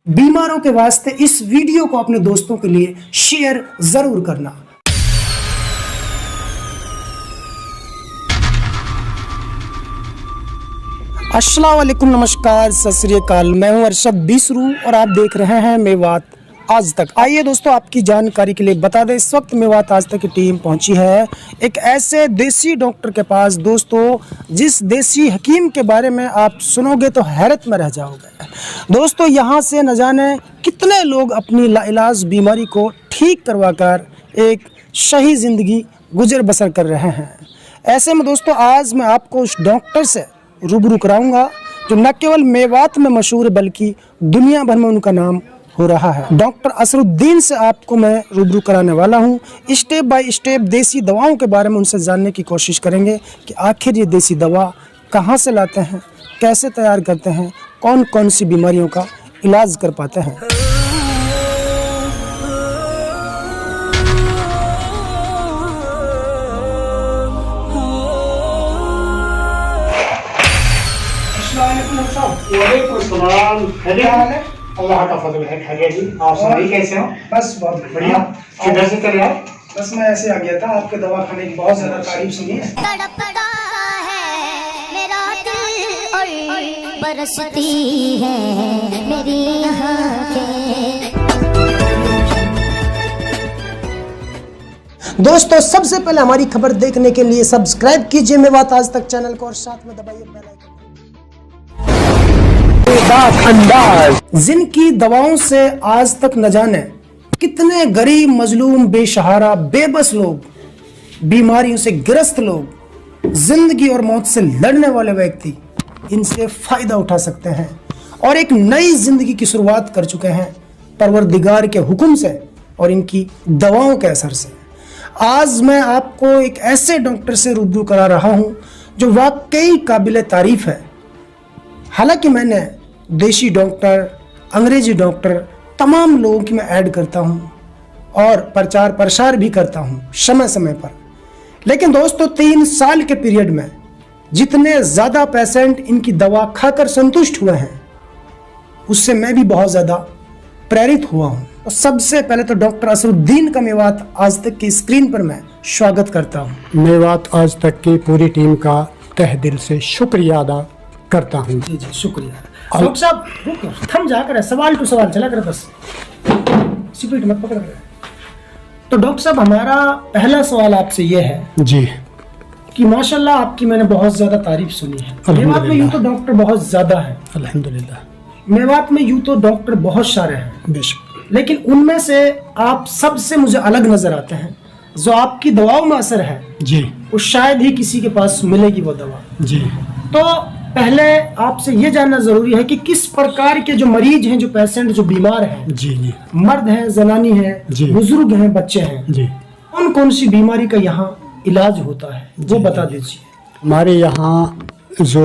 बीमारों के वास्ते इस वीडियो को अपने दोस्तों के लिए शेयर जरूर करना। अस्सलाम वालेकुम, नमस्कार, सत श्री अकाल। मैं हूं अरशद बिसरू और आप देख रहे हैं मेवात आज तक। आइए दोस्तों, आपकी जानकारी के लिए बता दें, इस वक्त मेवात आज तक की टीम पहुंची है एक ऐसे देसी डॉक्टर के पास दोस्तों, जिस देसी हकीम के बारे में आप सुनोगे तो हैरत में रह जाओगे। दोस्तों, यहाँ से न जाने कितने लोग अपनी लाइलाज बीमारी को ठीक करवाकर एक सही ज़िंदगी गुजर बसर कर रहे हैं। ऐसे में दोस्तों, आज मैं आपको उस डॉक्टर से रूबरू कराऊंगा जो न केवल मेवात में मशहूर है बल्कि दुनिया भर में उनका नाम हो रहा है। डॉक्टर असरुद्दीन से आपको मैं रूबरू कराने वाला हूं। स्टेप बाय स्टेप देसी दवाओं के बारे में उनसे जानने की कोशिश करेंगे कि आखिर ये देसी दवा कहां से लाते हैं, कैसे तैयार करते हैं, कौन कौन सी बीमारियों का इलाज कर पाते हैं। अल्लाह का फजल है। खैरियत जी, आप सुनाइए कैसे हो? बस बहुत बढ़िया। किधर से चले आप? बस मैं ऐसे आ गया था, आपके दवाखाने की बहुत ज्यादा तारीफ सुनी है। तड़पता है मेरा दिल और बरसती है मेरी आँखें। दोस्तों, सबसे पहले हमारी खबर देखने के लिए सब्सक्राइब कीजिए मेवात आज तक चैनल को और साथ में दबाइए बेल आइकन। जिनकी दवाओं से आज तक न जाने कितने गरीब, मजलूम, बेसहारा, बेबस लोग, बीमारियों से ग्रस्त लोग, जिंदगी और मौत से लड़ने वाले व्यक्ति इनसे फायदा उठा सकते हैं और एक नई जिंदगी की शुरुआत कर चुके हैं परवरदिगार के हुक्म से और इनकी दवाओं के असर से। आज मैं आपको एक ऐसे डॉक्टर से रूबरू करा रहा हूं जो वाकई काबिल तारीफ है। हालांकि मैंने देशी डॉक्टर, अंग्रेजी डॉक्टर, तमाम लोगों की मैं ऐड करता हूं और प्रचार प्रसार भी करता हूं समय समय पर, लेकिन दोस्तों 3 साल के पीरियड में जितने ज़्यादा पेशेंट इनकी दवा खाकर संतुष्ट हुए हैं उससे मैं भी बहुत ज़्यादा प्रेरित हुआ हूं। तो सबसे पहले तो डॉक्टर असरुद्दीन का मेवात आज तक की स्क्रीन पर मैं स्वागत करता हूं। मेवात आज तक की पूरी टीम का तहे दिल से शुक्रिया अदा करता हूं। जी जी, शुक्रिया। डॉक्टर साहब रुको, थम जा कर, सवाल टू सवाल चला कर, बस स्पीड मत पकड़। तो डॉक्टर साहब, हमारा पहला सवाल आपसे ये है जी कि माशाल्लाह आपकी मैंने बहुत ज्यादा तारीफ सुनी है। मेवात में यूं तो डॉक्टर बहुत ज्यादा है, अल्हम्दुलिल्लाह। मेवात में यूं तो डॉक्टर बहुत सारे हैं, बेशक, लेकिन उनमें से आप सबसे मुझे अलग नजर आते हैं। जो आपकी दवाओं में असर है जी, वो शायद ही किसी के पास मिलेगी वो दवा। जी, तो पहले आपसे ये जानना जरूरी है कि किस प्रकार के जो मरीज हैं, जो पेशेंट, जो बीमार हैं, जी, जी, मर्द हैं, जनानी हैं, बुजुर्ग हैं, बच्चे हैं, जी, कौन कौन सी बीमारी का यहाँ इलाज होता है वो बता दीजिए। हमारे यहाँ जो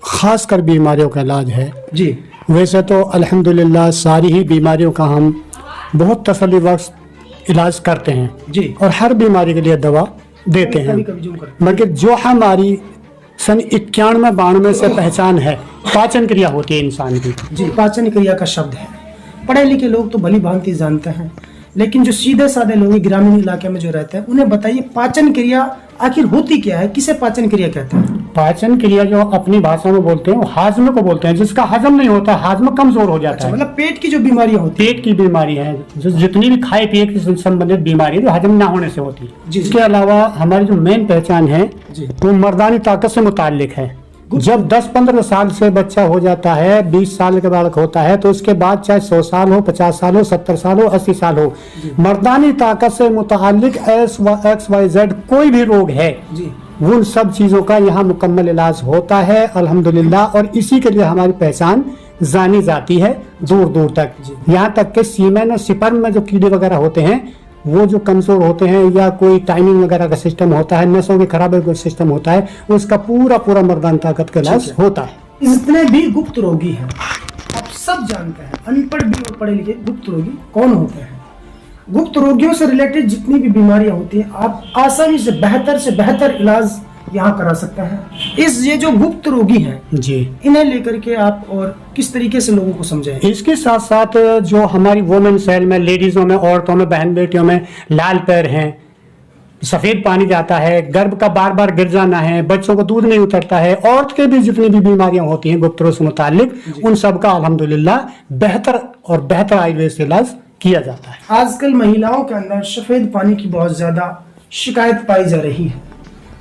खास कर बीमारियों का इलाज है जी, वैसे तो अल्हम्दुलिल्लाह सारी ही बीमारियों का हम बहुत तसल्ली बख्श इलाज करते हैं जी, और हर बीमारी के लिए दवा देते हैं, मगर जो हमारी सन 91-92 से पहचान है, पाचन क्रिया होती है इंसान की। जी, पाचन क्रिया का शब्द है, पढ़े लिखे लोग तो भली भांति जानते हैं, लेकिन जो सीधे साधे लोग ग्रामीण इलाके में जो रहते हैं उन्हें बताइए पाचन क्रिया आखिर होती क्या है, किसे पाचन क्रिया कहते हैं? पाचन क्रिया जो अपनी भाषा में बोलते हैं वो हाजमे को बोलते हैं। जिसका हजम नहीं होता, हाजमा कमजोर हो जाता है। मतलब पेट की जो बीमारियां होती है, पेट की बीमारी है, जो जितनी भी खाए पिए से संबंधित बीमारी है जो हजम ना होने से होती है। जी, इसके अलावा हमारी जो मेन पहचान है जी, वो मर्दानी ताकत से मुताल्लिक है। जब 10-15 साल से बच्चा हो जाता है, 20 साल के बालक होता है, तो उसके बाद चाहे 100 साल हो, 50 साल हो, 70 साल हो, 80 साल हो, मर्दानी ताकत से मुताल्लिक XYZ कोई भी रोग है जी, उन सब चीजों का यहाँ मुकम्मल इलाज होता है अल्हम्दुलिल्लाह। और इसी के लिए हमारी पहचान जानी जाती है दूर दूर तक। यहाँ तक के सीमेन और स्पर्म में जो कीड़े वगैरह होते हैं वो जो कमजोर होते हैं, या कोई टाइमिंग वगैरह का सिस्टम होता है, नसों के खराबे का सिस्टम होता है, उसका पूरा मर्दानी ताकत का इलाज होता है। जितने भी गुप्त रोगी हैं आप सब जानते हैं, अनपढ़ भी और पढ़े लिखे, गुप्त रोगी कौन होते हैं। गुप्त रोगियों से रिलेटेड जितनी भी बीमारियां होती हैं आप आसानी से बेहतर इलाज यहाँ करा सकते हैं। ये जो गुप्त रोगी हैं जी, इन्हें लेकर के आप और किस तरीके से लोगों को समझाएं? इसके साथ साथ जो हमारी वुमेन सेल में, लेडीजों में, औरतों में, बहन बेटियों में लाल पैर हैं, सफेद पानी जाता है, गर्भ का बार बार गिर जाना है, बच्चों को दूध नहीं उतरता है, औरत के भी जितनी भी बीमारियां होती हैं गुप्त रोग से मुतालिक, उन सब का अल्हम्दुलिल्लाह बेहतर आयुर्वेद से इलाज किया जाता है। आजकल महिलाओं के अंदर सफेद पानी की बहुत ज्यादा शिकायत पाई जा रही है,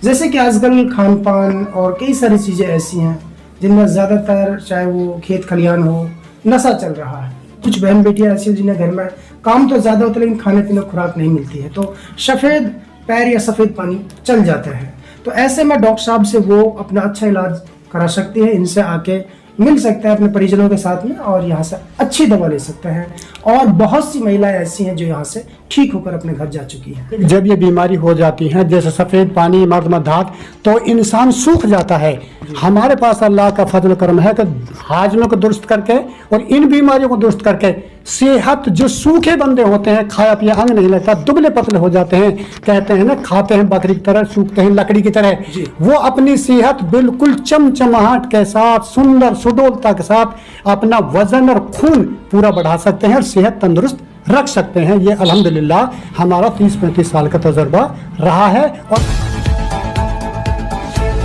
जैसे कि आजकल खान पान और कई सारी चीजें ऐसी हैं जिनमें ज्यादातर चाहे वो खेत खलियान हो, नशा चल रहा है। कुछ बहन बेटियां ऐसी हैं जिन्हें घर में काम तो ज्यादा होता है लेकिन खाने पीने खुराक नहीं मिलती है, तो सफेद पैर या सफेद पानी चल जाते हैं। तो ऐसे में डॉक्टर साहब से वो अपना अच्छा इलाज करा सकते हैं, इनसे आके मिल सकते हैं अपने परिजनों के साथ में और यहाँ से अच्छी दवा ले सकते हैं। और बहुत सी महिलाएं ऐसी हैं जो यहाँ से ठीक होकर अपने घर जा चुकी हैं। जब ये बीमारी हो जाती है जैसे सफेद पानी, मर्द मधात, तो इंसान सूख जाता है। हमारे पास अल्लाह का फजल करम है कि हाजमे को दुरुस्त करके और इन बीमारियों को दुरुस्त करके सेहत, जो सूखे बंदे होते हैं, खाया पिया अंग नहीं लगता, दुबले पतले हो जाते हैं, कहते हैं ना खाते हैं बकरी की तरह, सूखते हैं लकड़ी की तरह, वो अपनी सेहत बिल्कुल चमचमाहट के साथ, सुंदर सुडोलता के साथ अपना वजन और खून पूरा बढ़ा सकते हैं और सेहत तंदुरुस्त रख सकते हैं। ये अल्हम्दुलिल्लाह हमारा 30-35 साल का तजुर्बा रहा है। और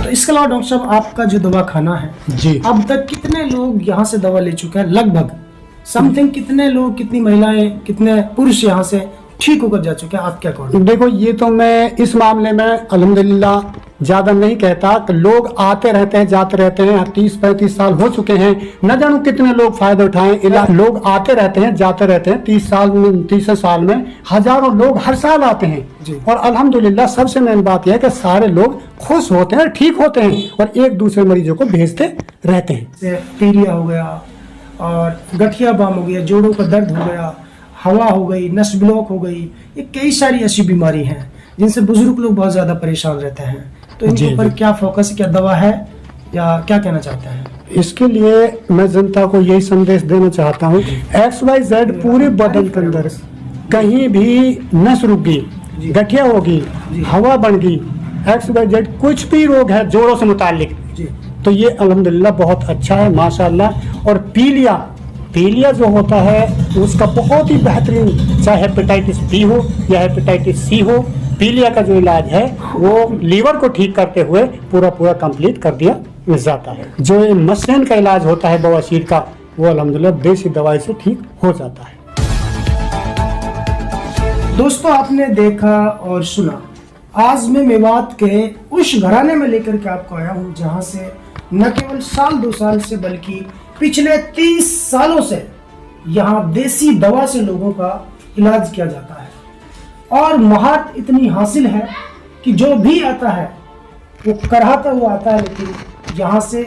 तो इसके अलावा डॉक्टर साहब आपका जो दवा खाना है जी, अब तक कितने लोग यहाँ से दवा ले चुके हैं? लगभग समथिंग कितने लोग, कितनी महिलाएं, कितने पुरुष यहाँ से ठीक होकर जा चुके हैं आपके अकॉर्डिंग? देखो ये तो मैं इस मामले में अल्हम्दुलिल्लाह ज्यादा नहीं कहता कि लोग आते रहते हैं जाते रहते हैं, 30-35 साल हो चुके हैं, न जानो कितने लोग फायदा उठाएं। लोग आते रहते हैं जाते रहते हैं, 30 साल में हजारों लोग हर साल आते हैं और अल्हम्दुलिल्लाह सबसे मेन बात यह है कि सारे लोग खुश होते हैं, ठीक होते हैं और एक दूसरे मरीजों को भेजते रहते हैं। पीलिया हो गया और गठिया बाम हो गया, जोड़ों का दर्द हो गया, हवा हो गई, नस ब्लॉक हो गई, ये कई सारी ऐसी बीमारी हैं जिनसे बुजुर्ग लोग बहुत ज्यादा परेशान रहते हैं। तो इनके ऊपर क्या फोकस है, क्या दवा है या क्या कहना चाहते हैं? इसके लिए मैं जनता को यही संदेश देना चाहता हूँ, XYZ पूरे बदन के अंदर कहीं भी नस रुक गई, गठिया होगी, हवा बन गई, XYZ कुछ भी रोग है जोड़ों से मुतालिक, तो ये अल्हम्दुलिल्लाह बहुत अच्छा है माशाल्लाह। और पीलिया जो होता है उसका बहुत ही बेहतरीन, चाहे हेपेटाइटिस बी हो या हेपेटाइटिस सी हो, पीलिया का जो इलाज है वो लीवर को ठीक करते हुए पूरा कंप्लीट कर दिया जाता है। जो मसलन का इलाज होता है बवासीर का, वो अल्हम्दुलिल्लाह देसी दवाई से ठीक हो जाता है। दोस्तों आपने देखा और सुना, आज मैं मेवात के उस घराने में लेकर के आपको आया हूँ जहाँ से न केवल साल 2 साल से बल्कि पिछले 30 सालों से यहाँ देसी दवा से लोगों का इलाज किया जाता है और महारत इतनी हासिल है कि जो भी आता है वो कराहता हुआ आता है लेकिन यहाँ से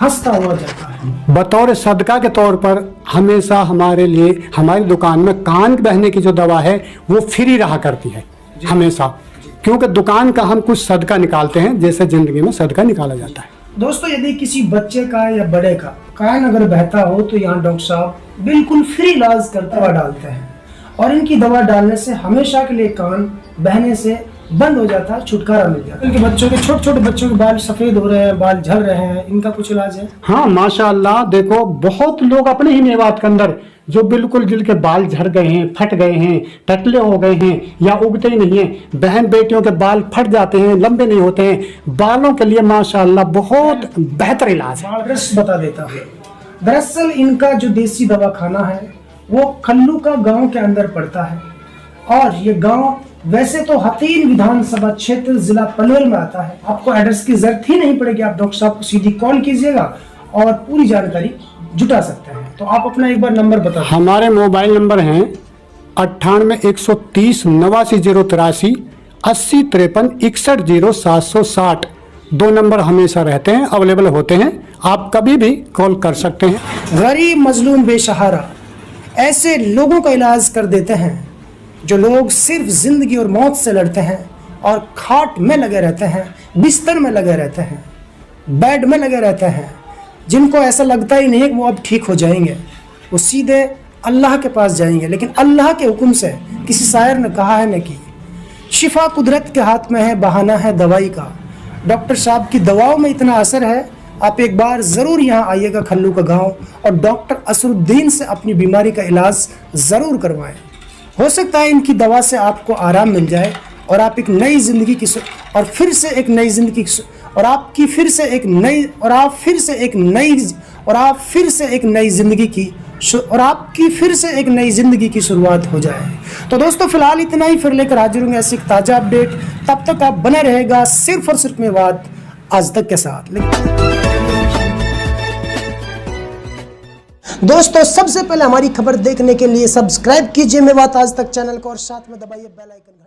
हंसता हुआ जाता है। बतौर सदका के तौर पर हमेशा हमारे लिए हमारी दुकान में कान बहने की जो दवा है वो फ्री रहा करती है हमेशा, क्योंकि दुकान का हम कुछ सदका निकालते हैं जैसे जिंदगी में सदका निकाला जाता है। दोस्तों यदि किसी बच्चे का या बड़े का कान अगर बहता हो तो यहाँ डॉक्टर साहब बिल्कुल फ्री इलाज करते हुए डालते हैं और इनकी दवा डालने से हमेशा के लिए कान बहने से बंद हो जाता है, छुटकारा मिल जाता है। इनके बच्चों के छोटे बच्चों के बाल सफेद हो रहे हैं, बाल झड़ रहे हैं, इनका कुछ इलाज है? हाँ माशाअल्लाह, देखो बहुत लोग अपने ही मेवात के अंदर जो बिल्कुल जिनके बाल झड़ गए हैं, फट गए हैं, टटले हो गए हैं या उगते ही नहीं है, बहन बेटियों के बाल फट जाते हैं, लंबे नहीं होते हैं, बालों के लिए माशाअल्लाह बहुत बेहतर इलाज है। बालरस बता देता हूँ। दरअसल इनका जो देसी दवा खाना है वो खल्लू का गांव के अंदर पड़ता है और ये गांव वैसे तो हथीन विधानसभा क्षेत्र जिला पनवेल में आता है। आपको एड्रेस की जरूरत ही नहीं पड़ेगी, आप डॉक्टर साहब को सीधी कॉल कीजिएगा और पूरी जानकारी जुटा सकते हैं। तो आप अपना एक बार नंबर बता दें। हमारे मोबाइल नंबर हैं 98 130 89 083 80 53 61 0 760। 2 नंबर हमेशा रहते हैं, अवेलेबल होते हैं, आप कभी भी कॉल कर सकते हैं। गरीब मजलूम बेसहारा ऐसे लोगों का इलाज कर देते हैं जो लोग सिर्फ जिंदगी और मौत से लड़ते हैं और खाट में लगे रहते हैं, बिस्तर में लगे रहते हैं, बेड में लगे रहते हैं, जिनको ऐसा लगता ही नहीं कि वो अब ठीक हो जाएंगे, वो सीधे अल्लाह के पास जाएंगे। लेकिन अल्लाह के हुक्म से, किसी शायर ने कहा है न कि शिफा कुदरत के हाथ में है, बहाना है दवाई का। डॉक्टर साहब की दवाओं में इतना असर है, आप एक बार ज़रूर यहाँ आइएगा खल्लू का गांव और डॉक्टर असरुद्दीन से अपनी बीमारी का इलाज ज़रूर करवाएं। हो सकता है इनकी दवा से आपको आराम मिल जाए और आप एक नई ज़िंदगी की और फिर से एक नई ज़िंदगी और आपकी फिर से एक नई और आप फिर से एक नई और आप फिर से एक नई ज़िंदगी की और आपकी फिर से एक नई ज़िंदगी की शुरुआत हो जाए। तो दोस्तों फिलहाल इतना ही, फिर लेकर हाजिर होंगे ऐसी एक ताज़ा अपडेट। तब तक आप बने रहेगा सिर्फ और सिर्फ मेवात आज तक के साथ। दोस्तों सबसे पहले हमारी खबर देखने के लिए सब्सक्राइब कीजिए मेवात आज तक चैनल को और साथ में दबाइए बेल आइकन।